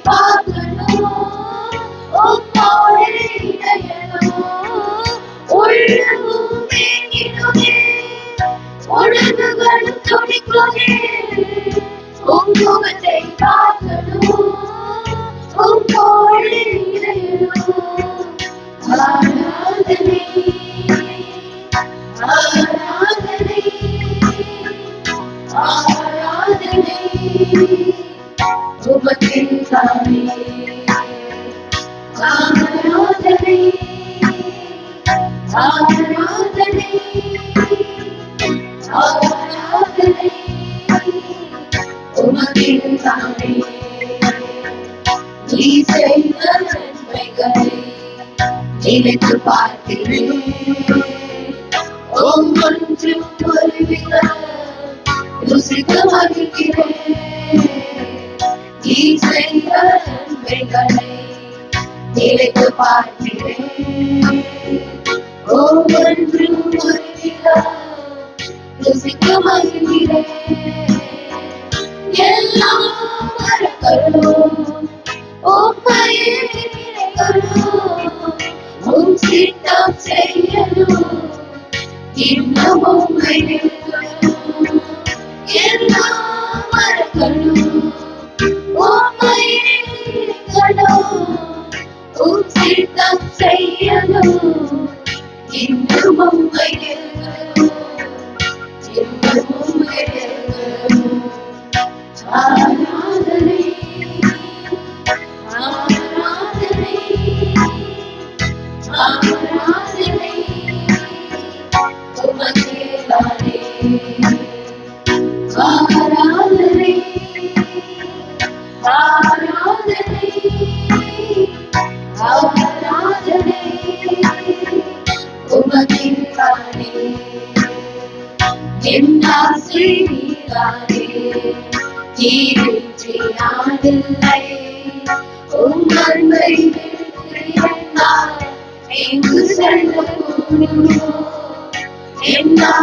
பார்க்கணும் உம்மோடு இணையணும் உள்ளமும் வேண்டிடுமே உலகுகளும் துடிக்குமே உம் முகத்தை பார்க்கணும் உம்மோடு இணையணும் ஆராதனை ஆராதனை ஆராதனை உமக்கேதானே ஆராதனை ஆராதனை ஆராதனை உமக்கேதானே நீ செய்த நன்மைகளை நினைத்து பார்க்கிறேன் ஒவ்வொன்றும் ஒருவித ருசித்து மகிழ்கிறேன் நீ செய்த நன்மைகளை நினைத்து பார்க்கிறேன் ஒவ்வொன்றும் ஒருவித ருசித்து மகிழ்கிறேன் எல்லாம் மறக்கணும் உம்மையே நினைக்கணும் உம் சித்தம் செய்யணும் இன்னமும் நினைக்கணும் எல்லாம் மறக்கணும் உம்மையே நினைக்கணும் உம் சித்தம் செய்யணும் இன்னமும் நினைக்கணும் இன்னமும் நினைக்கணும் ஆராதனை ஆராதனை ஆராதனை உமக்கேதானே ஆராதனை ஆராதனை ஆராதனை உமக்கேதானே என்னால் செய்தாரே தீவின்றி நாடில்லை உம்மை என்னால் எங்கு செல்ல கூடுமோ என்னால்